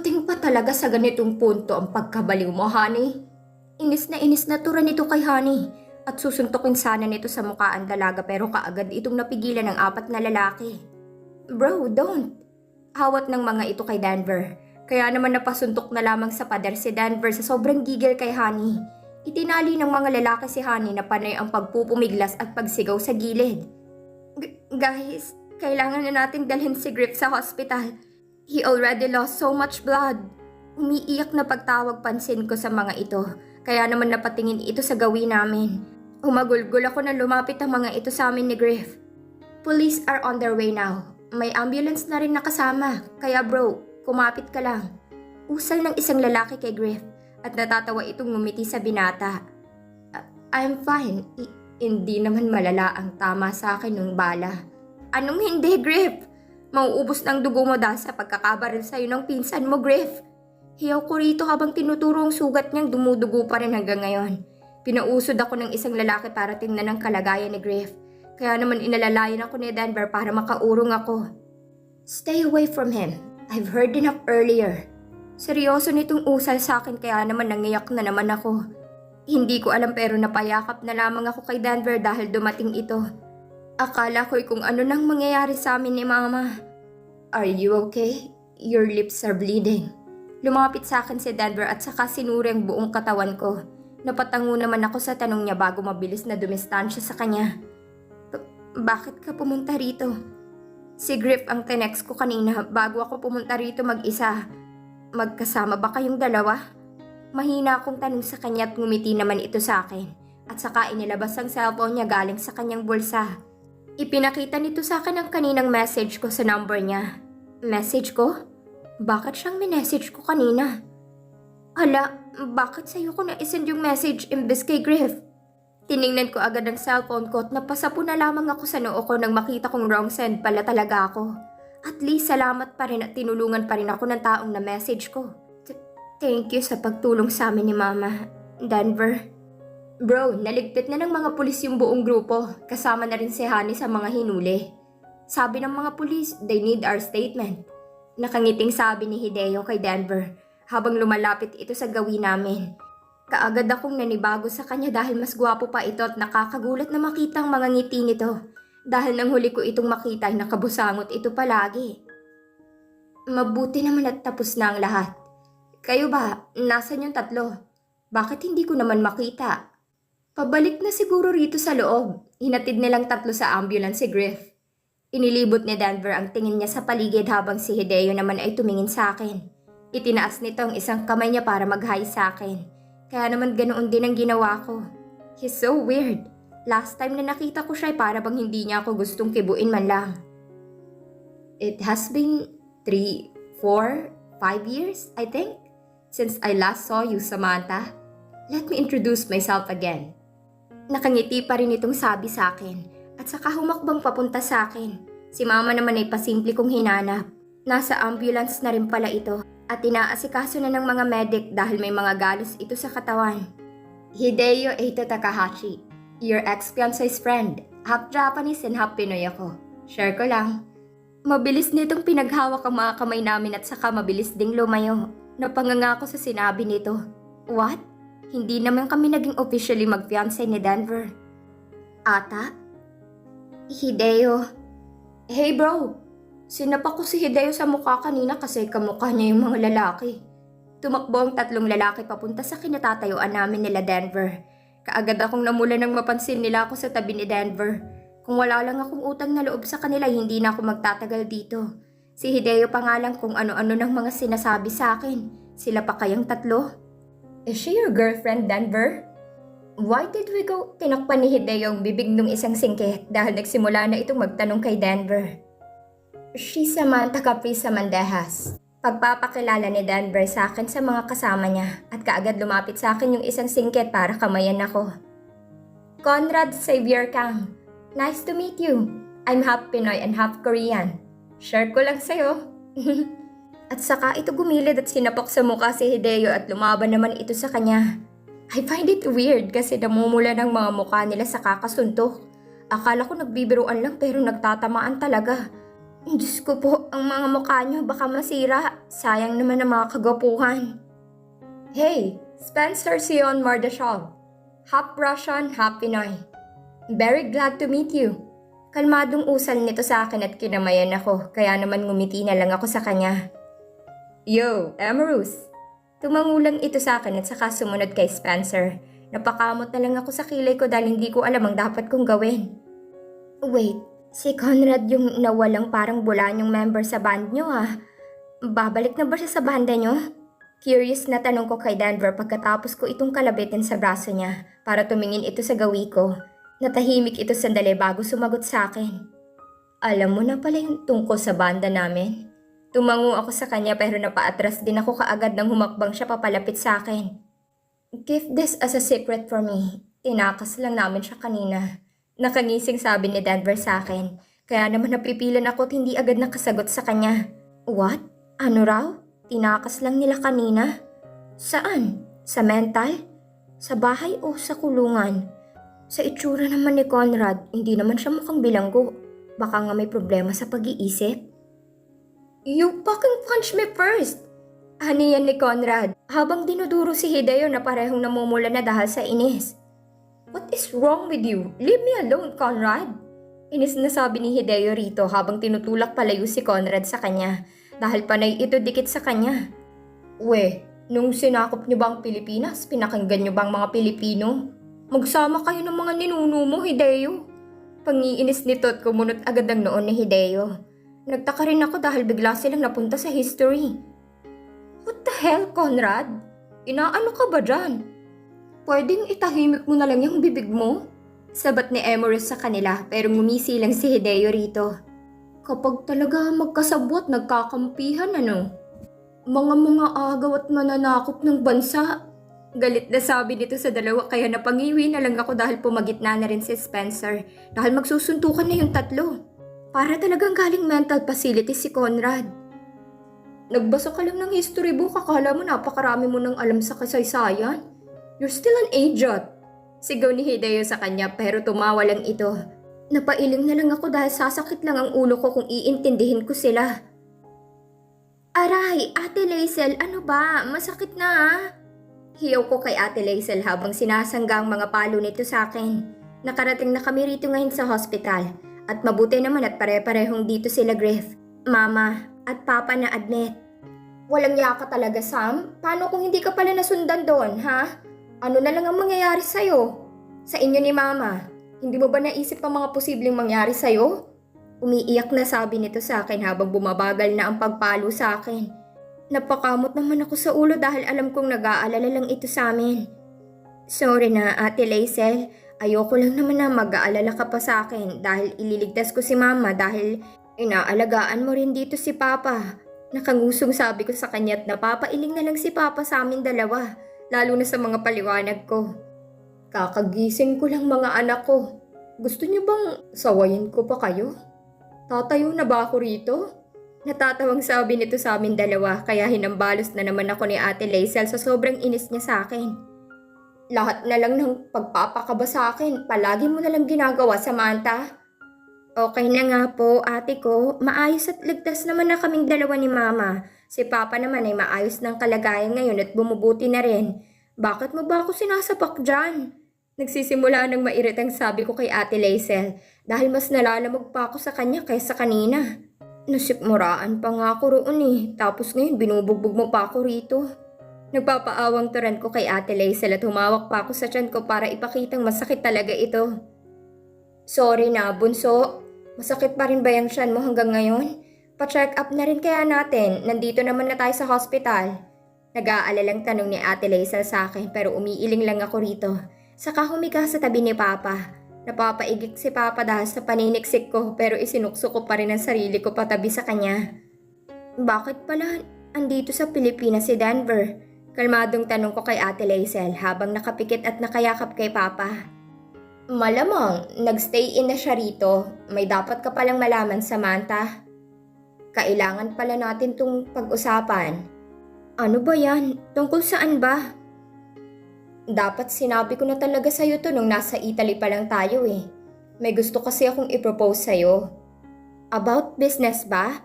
Dumating pa talaga sa ganitong punto ang pagkabaliw mo, honey. Inis na tura nito kay honey. At susuntukin sana nito sa mukha ang dalaga pero kaagad itong napigilan ng 4 na lalaki. Bro, don't. Hawat ng mga ito kay Denver. Kaya naman napasuntok na lamang sa pader si Denver sa sobrang gigil kay honey. Itinali ng mga lalaki si honey na panay ang pagpupumiglas at pagsigaw sa gilid. Guys, kailangan na nating dalhin si Griff sa hospital. He already lost so much blood. Umiiyak na pagtawag pansin ko sa mga ito. Kaya naman napatingin ito sa gawin namin. Humagulgol ako na lumapit ang mga ito sa amin ni Griff. Police are on their way now. May ambulance na rin nakasama. Kaya bro, kumapit ka lang. Usal ng isang lalaki kay Griff at natatawa itong ngumiti sa binata. I'm fine. Hindi naman malala ang tama sa akin ng bala. Anong hindi, Griff? Mauubos ng dugo mo dahil sa pagkakabaril sa'yo ng pinsan mo, Griff. Hiyaw ko rito habang tinuturo ang sugat niyang dumudugo pa rin hanggang ngayon. Pinausod ako ng isang lalaki para tingnan ang kalagayan ni Griff. Kaya naman inalalayan ako ni Denver para makaurong ako. Stay away from him. I've heard enough earlier. Seryoso nitong usal sa akin kaya naman nangiyak na naman ako. Hindi ko alam pero napayakap na lamang ako kay Denver dahil dumating ito. Akala ko'y kung ano nang mangyayari sa amin ni Mama. Are you okay? Your lips are bleeding. Lumapit sa akin si Denver at saka sinuri ang buong katawan ko. Napatango naman ako sa tanong niya bago mabilis na dumistansya sa kanya. Bakit ka pumunta rito? Si Griff ang tinext ko kanina bago ako pumunta rito mag-isa. Magkasama ba kayong dalawa? Mahina akong tanong sa kanya at ngumiti naman ito sa akin. At saka inilabas ang cellphone niya galing sa kanyang bulsa. Ipinakita nito sa akin ang kaninang message ko sa number niya. Message ko? Bakit siyang minessage ko kanina? Hala, bakit sa'yo ko na-isend yung message imbes kay Griff? Tiningnan ko agad ang cellphone ko at napasapo na lamang ako sa noo ko nang makita kong wrong send pala talaga ako. At least salamat pa rin at tinulungan pa rin ako ng taong na message ko. Thank you sa pagtulong sa amin ni Mama, Denver. Bro, naligpit na ng mga pulis yung buong grupo. Kasama na rin si Honey sa mga hinuli. Sabi ng mga pulis, they need our statement. Nakangiting sabi ni Hideo kay Denver habang lumalapit ito sa gawin namin. Kaagad akong nanibago sa kanya dahil mas gwapo pa ito at nakakagulat na makita ang mga ngiti nito. Dahil nang huli ko itong makita ay nakabusangot ito palagi. Mabuti naman at tapos na ang lahat. Kayo ba? Nasaan yung 3? Bakit hindi ko naman makita? Pabalik na siguro rito sa loob. Hinatid nilang 3 sa ambulance si Griff. Inilibot ni Denver ang tingin niya sa paligid habang si Hideo naman ay tumingin sa akin. Itinaas nito ang isang kamay niya para mag-hi sa akin. Kaya naman ganoon din ang ginawa ko. He's so weird. Last time na nakita ko siya ay para bang hindi niya ako gustong kibuin man lang. It has been 3, 4, 5 years, I think, since I last saw you, Samantha. Let me introduce myself again. Nakangiti pa rin itong sabi sa akin at saka humakbang papunta sa akin. Si Mama naman ay pasimple kong hinanap. Nasa ambulance na rin pala ito at inaasikaso na ng mga medic dahil may mga galos ito sa katawan. Hideo Eito Takahashi, your ex-fiancé's friend. Half Japanese and half Pinoy ako. Share ko lang. Mabilis nitong pinaghawak ang mga kamay namin at saka mabilis ding lumayo. Napanganga ko sa sinabi nito. What? Hindi naman kami naging officially mag-fiancé ni Denver. Ata? Hideo. Hey bro, sinapak ko si Hideo sa mukha kanina kasi kamukha niya yung mga lalaki. Tumakbo ang 3 lalaki papunta sa kinatatayuan namin nila Denver. Kaagad akong namula nang mapansin nila ako sa tabi ni Denver. Kung wala lang akong utang na loob sa kanila, hindi na ako magtatagal dito. Si Hideo pa nga lang kung ano-ano ng mga sinasabi sa akin. Sila pa kayang 3? Is she your girlfriend, Denver? Why did we go? Tinakpan ni Hideo ang bibig ng isang singkit dahil nagsimula na itong magtanong kay Denver. She's Samantha Caprisa Mandehas. Pagpapakilala ni Denver sa akin sa mga kasama niya at kaagad lumapit sa akin yung isang singkit para kamayan ako. Conrad Xavier Kang. Nice to meet you. I'm half Pinoy and half Korean. Share ko lang sa'yo. At saka ito gumilid at sinapak sa mukha si Hideo at lumaban naman ito sa kanya. I find it weird kasi namumula ng mga mukha nila sa kakasuntok. Akala ko nagbibiruan lang pero nagtatamaan talaga. Diyos ko po, ang mga mukha niyo baka masira. Sayang naman ang mga kagwapuhan. Hey, Spencer Sion Mardashov. Half Russian, half Pinoy. Very glad to meet you. Kalmadong usal nito sa akin at kinamayan ako, kaya naman ngumiti na lang ako sa kanya. Yo, Emerus. Tumangulang ito sa akin at saka sumunod kay Spencer. Napakamot na lang ako sa kilay ko dahil hindi ko alam ang dapat kong gawin. Wait, si Conrad yung nawalang parang bulanyong member sa band nyo ah. Babalik na ba siya sa banda nyo? Curious na tanong ko kay Denver pagkatapos ko itong kalabitin sa braso niya para tumingin ito sa gawi ko. Natahimik ito sandali bago sumagot sa akin. Alam mo na pala yung tungkol sa banda namin. Tumango ako sa kanya pero napaatras din ako kaagad nang humakbang siya papalapit sa akin. Keep this as a secret for me. Tinakas lang namin siya kanina. Nakangising sabi ni Denver sa akin. Kaya naman napipilan ako at hindi agad nakasagot sa kanya. What? Ano raw? Tinakas lang nila kanina? Saan? Sa mental? Sa bahay o sa kulungan? Sa itsura naman ni Conrad, hindi naman siya mukhang bilanggo. Baka nga may problema sa pag-iisip. You fucking punch me first! Ani yan ni Conrad, habang dinuduro si Hideo na parehong namumula na dahil sa inis. What is wrong with you? Leave me alone, Conrad! Inis na sabi ni Hideo rito habang tinutulak palayo si Conrad sa kanya dahil panay ito dikit sa kanya. Nung sinakop niyo ba ang Pilipinas, pinakinggan niyo ba ang mga Pilipino? Magsama kayo ng mga ninuno mo, Hideo. Pangiinis nito at kumunot agad ang noon ni Hideo. Nagtaka rin ako dahil bigla silang napunta sa history. What the hell, Conrad? Inaano ka ba dyan? Pwedeng itahimik mo na lang yung bibig mo? Sabat ni Emerus sa kanila pero ngumisi lang si Hideo rito. Kapag talaga magkasabwat, nagkakampihan ano? Mga agaw at mananakop ng bansa. Galit na sabi nito sa dalawa kaya napangiwi na lang ako dahil pumagitna na rin si Spencer dahil magsusuntukan na yung tatlo. Para talagang galing mental facility si Conrad. Nagbasa ka lang ng history book, akala mo napakarami mo nang alam sa kasaysayan. You're still an idiot. Sigaw ni Hideo sa kanya pero tumawa lang ito. Napailing na lang ako dahil sasakit lang ang ulo ko kung iintindihin ko sila. Aray, Ate Laisel, ano ba? Masakit na ha? Hiyaw ko kay Ate Laisel habang sinasangga ang mga palo nito sa akin. Nakarating na kami rito ngayon sa hospital. At mabuti naman at pare-parehong dito sila Griff, Mama at Papa na admit. Walang yaka talaga, Sam? Paano kung hindi ka pala nasundan doon, ha? Ano na lang ang mangyayari sa'yo? Sa inyo ni Mama, hindi mo ba naisip ang mga posibleng mangyari sa'yo? Umiiyak na sabi nito sa akin habang bumabagal na ang pagpalo sa akin. Napakamot naman ako sa ulo dahil alam kong nag-aalala lang ito sa amin. Sorry na, Ate Laisel. Ayoko lang naman na mag-aalala ka pa sa akin dahil ililigtas ko si Mama dahil inaalagaan mo rin dito si Papa. Nakangusong sabi ko sa kanya at napapailing na lang si Papa sa amin dalawa, lalo na sa mga paliwanag ko. Kakagising ko lang mga anak ko. Gusto niyo bang sawayin ko pa kayo? Tatayo na ba ako rito? Natatawang sabi nito sa amin dalawa kaya hinambalos na naman ako ni Ate Laisel sa sobrang inis niya sa akin. Lahat na lang ng pagpapakaba sa akin, palagi mo na lang ginagawa, Samantha. Okay na nga po, ate ko. Maayos at ligtas naman na kaming dalawa ni Mama. Si Papa naman ay maayos ng kalagayan ngayon at bumubuti na rin. Bakit mo ba ako sinasapak dyan? Nagsisimula ng mairitang sabi ko kay Ate Laisel dahil mas nalalamog pa ako sa kanya kaysa kanina. Nasikmuraan pa nga ako roon tapos ngayon binubugbog mo pa ako rito. Nagpapaawang turan ko kay Ate Laisel at humawak pa ako sa tiyan ko para ipakitang masakit talaga ito. Sorry na, bunso. Masakit pa rin ba yung tiyan mo hanggang ngayon? Pa-check up na rin kaya natin. Nandito naman na tayo sa hospital. Nag-aalalang tanong ni Ate Laisel sa akin pero umiiling lang ako rito. Saka humiga sa tabi ni Papa. Napapaigik si Papa dahil sa paniniksik ko pero isinukso ko pa rin ang sarili ko patabi sa kanya. Bakit pala andito sa Pilipinas si Denver? Kalmadong tanong ko kay Ate Laisel habang nakapikit at nakayakap kay Papa. Malamang, nagstay in na siya rito. May dapat ka palang malaman, Samantha. Kailangan pala natin tong pag-usapan. Ano ba yan? Tungkol saan ba? Dapat sinabi ko na talaga sa'yo to nung nasa Italy pa lang tayo May gusto kasi akong i-propose sa'yo. About business ba?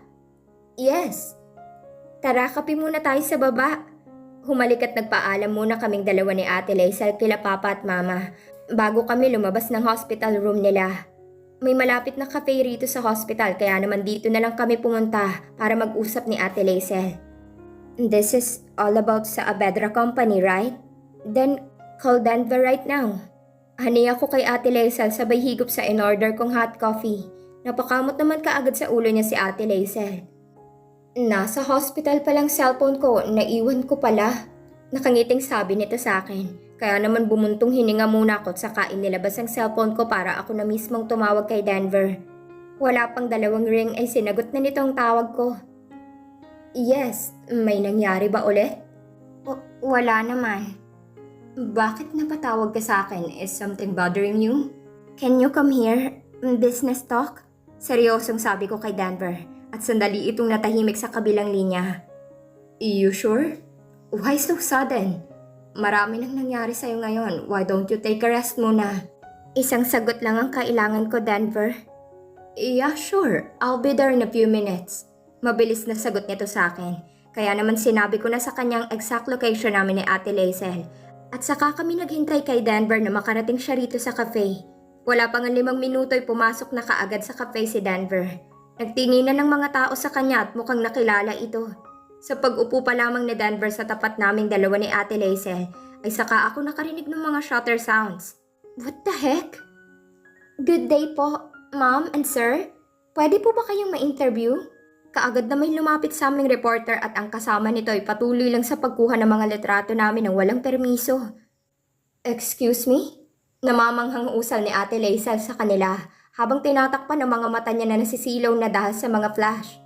Yes. Tara, kape muna tayo sa baba. Humalik at nagpaalam muna kaming dalawa ni Ate Laisel kila Papa at Mama bago kami lumabas ng hospital room nila. May malapit na cafe rito sa hospital kaya naman dito na lang kami pumunta para mag-usap ni Ate Laisel. This is all about sa Abedra Company, right? Then, call Denver right now. Hani ako kay Ate Laisel sabay higop sa in-order kong hot coffee. Napakamot naman kaagad sa ulo niya si Ate Laisel. Nasa hospital palang cellphone ko, naiwan ko pala. Nakangiting sabi nito sa akin. Kaya naman bumuntong hininga muna ako at saka inilabas ang cellphone ko para ako na mismong tumawag kay Denver. Wala pang 2 ring ay sinagot na nito ang tawag ko. Yes, may nangyari ba ulit? Wala naman. Bakit napatawag ka sa akin? Is something bothering you? Can you come here? Business talk? Seryosong sabi ko kay Denver at sandali itong natahimik sa kabilang linya. You sure? Why so sudden? Marami nang nangyari sa'yo ngayon. Why don't you take a rest muna? Isang sagot lang ang kailangan ko, Denver. Yeah, sure. I'll be there in a few minutes. Mabilis na sagot nito sa akin. Kaya naman sinabi ko na sa kanyang exact location namin ni Ate Laisel. At saka kami naghintay kay Denver na makarating siya rito sa cafe. Wala pang 5 minuto ay pumasok na kaagad sa cafe si Denver. Nagtinginan ng mga tao sa kanya at mukhang nakilala ito. Sa pag-upo pa lamang ni Denver sa tapat naming dalawa ni Ate Laisel, ay saka ako nakarinig ng mga shutter sounds. What the heck? Good day po, Ma'am and Sir. Pwede po ba kayong ma-interview? Kaagad na may lumapit sa aming reporter at ang kasama nito ay patuloy lang sa pagkuha ng mga litrato namin ng walang permiso. Excuse me? Namamanghang usal ni Ate Laisel sa kanila habang tinatakpan ng mga mata niya na nasisilaw na dahil sa mga flash.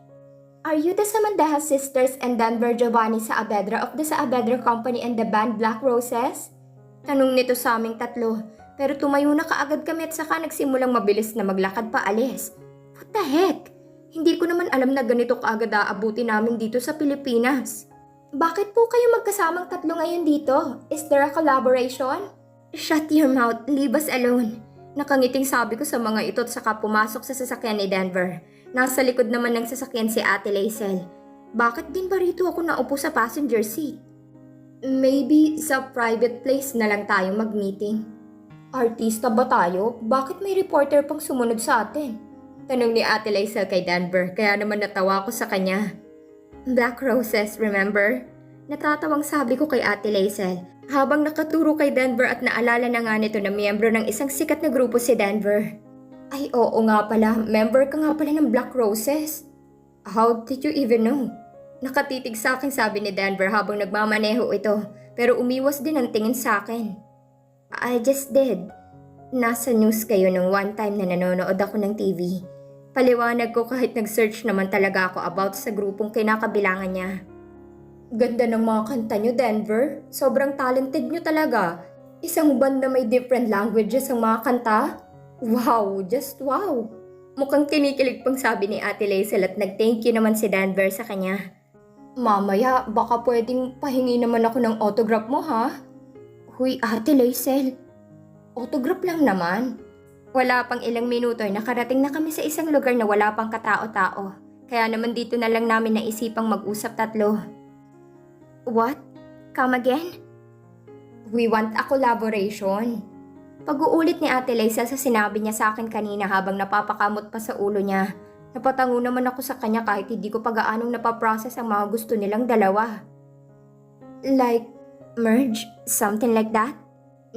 Are you the Samandaja sisters and Denver Giovanni sa Abedra of the Saavedra Company and the band Black Roses? Tanong nito sa aming tatlo, pero tumayo na kaagad kami at saka nagsimulang mabilis na maglakad pa alis. What the heck? Hindi ko naman alam na ganito kaagad aabuti namin dito sa Pilipinas. Bakit po kayo magkasamang tatlo ngayon dito? Is there a collaboration? Shut your mouth, leave us alone. Nakangiting sabi ko sa mga ito at saka pumasok sa sasakyan ni Denver. Nasa likod naman ng sasakyan si Ate Laisel. Bakit din ba rito ako naupo sa passenger seat? Maybe sa private place na lang tayo mag-meeting. Artista ba tayo? Bakit may reporter pang sumunod sa atin? Tanong ni Ate Laisel kay Denver, kaya naman natawa ko sa kanya. Black Roses, remember? Natatawang sabi ko kay Ate Laisel habang nakaturo kay Denver at naalala na nga nito na miyembro ng isang sikat na grupo si Denver. Ay oo nga pala, member ka nga pala ng Black Roses. How did you even know? Nakatitig sa akin sabi ni Denver habang nagmamaneho ito, pero umiwas din ang tingin sa akin. I just did. Nasa news kayo nung one time na nanonood ako ng TV. Paliwanag ko kahit nag-search naman talaga ako about sa grupong kinakabilangan niya. Ganda ng mga kanta niyo, Denver. Sobrang talented niyo talaga. Isang band na may different languages ang mga kanta. Wow, just wow. Mukhang kinikilig pang sabi ni Ate Laisel at nag-thank you naman si Denver sa kanya. Mamaya, baka pwedeng pahingi naman ako ng autograph mo ha? Huy, Ate Laisel. Autograph lang naman. Wala pang ilang minuto ay nakarating na kami sa isang lugar na wala pang katao-tao. Kaya naman dito na lang namin naisipang mag-usap tatlo. What? Come again? We want a collaboration. Pag-uulit ni Ate Laisel sa sinabi niya sa akin kanina habang napapakamot pa sa ulo niya. Napatango naman ako sa kanya kahit hindi ko pa gaanong napaprocess ang mga gusto nilang dalawa. Like, merge? Something like that?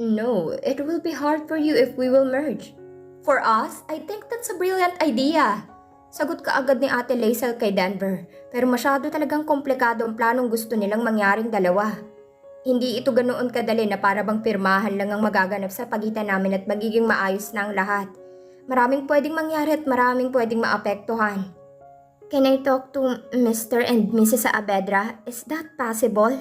No, it will be hard for you if we will merge. For us, I think that's a brilliant idea. Sagot kaagad ni Ate Laisel kay Denver, pero masyado talagang komplikado ang planong gusto nilang mangyaring dalawa. Hindi ito ganoon kadali na para bang pirmahan lang ang magaganap sa pagitan namin at magiging maayos na ang lahat. Maraming pwedeng mangyari at maraming pwedeng maapektuhan. Can I talk to Mr. and Mrs. Saavedra? Is that possible?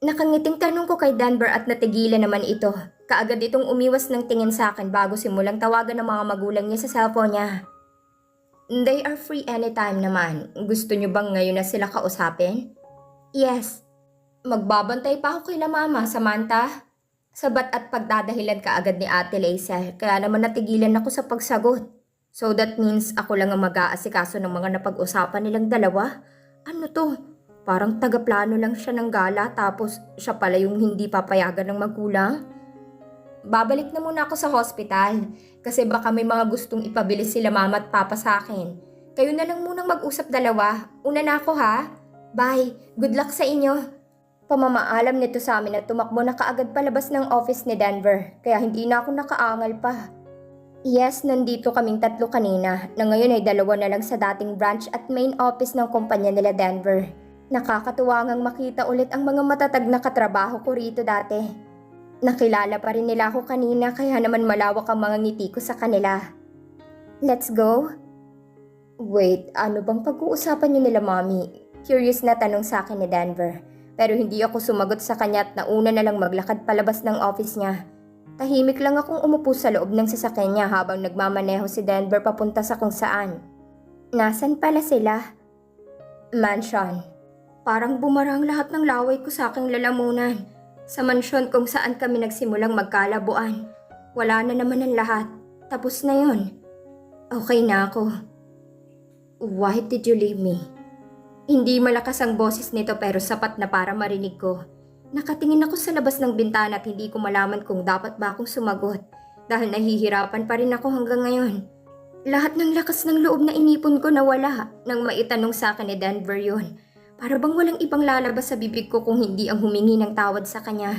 Nakangiting tanong ko kay Denver at natigilan naman ito. Kaagad itong umiwas ng tingin sa akin bago simulang tawagan ng mga magulang niya sa cellphone niya. They are free anytime naman. Gusto niyo bang ngayon na sila kausapin? Yes. Magbabantay pa ako kay Mama, Samantha. Sabat at pagdadahilan kaagad ni Ate Laisel, kaya naman natigilan ako sa pagsagot. So that means ako lang ang mag-aasikaso ng mga napag-usapan nilang dalawa? Ano to? Parang tagaplano lang siya ng gala tapos siya pala yung hindi papayagan ng magulang? Babalik na muna ako sa hospital kasi baka may mga gustong ipabilis sila mama at papa sa akin. Kayo na lang munang mag-usap dalawa. Una na ako ha. Bye. Good luck sa inyo. Pamamaalam nito sa amin at tumakbo na kaagad palabas ng office ni Denver kaya hindi na ako nakaangal pa. Yes, nandito kaming tatlo kanina na ngayon ay dalawa na lang sa dating branch at main office ng kumpanya nila Denver. Nakakatuwa ngang makita ulit ang mga matatag na katrabaho ko rito dati. Nakilala pa rin nila ako kanina kaya naman malawak ang mga ngiti ko sa kanila. Let's go? Wait, ano bang pag-uusapan niyo nila mami? Curious na tanong sa akin ni Denver. Pero hindi ako sumagot sa kanya at nauna na lang maglakad palabas ng office niya. Tahimik lang akong umupo sa loob ng sasakyan niya habang nagmamaneho si Denver papunta sa kung saan. Nasaan pala sila? Mansion. Parang bumarang lahat ng laway ko sa aking lalamunan. Sa mansyon kung saan kami nagsimulang magkalabuan. Wala na naman ang lahat. Tapos na yon. Okay na ako. Why did you leave me? Hindi malakas ang boses nito pero sapat na para marinig ko. Nakatingin ako sa labas ng bintana at hindi ko malaman kung dapat ba akong sumagot. Dahil nahihirapan pa rin ako hanggang ngayon. Lahat ng lakas ng loob na inipon ko nawala nang maitanong sa akin ni Denver yun. Para bang walang ibang lalabas sa bibig ko kung hindi ang humingi ng tawad sa kanya.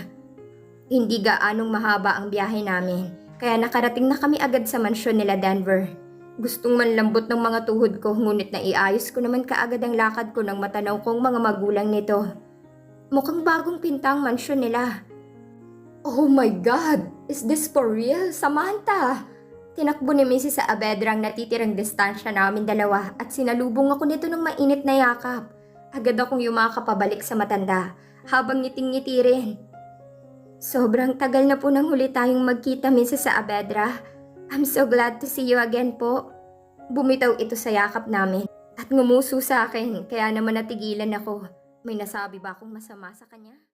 Hindi gaanong mahaba ang biyahe namin, kaya nakarating na kami agad sa mansyon nila Denver. Gustong manlambot ng mga tuhod ko ngunit naiayos ko naman kaagad ang lakad ko nang matanaw kong mga magulang nito. Mukhang bagong pintang mansyon nila. Oh my God! Is this for real, Samantha? Tinakbo ni Mrs. Saavedra ang natitirang distansya namin dalawa at sinalubong ako nito ng mainit na yakap. Agad akong yumakap pabalik sa matanda habang ngiting-ngiti rin. Sobrang tagal na po nang huli tayong magkita, Mrs. Saavedra. I'm so glad to see you again po. Bumitaw ito sa yakap namin at ngumuso sa akin kaya naman natigilan ako. May nasabi ba akong masama sa kanya?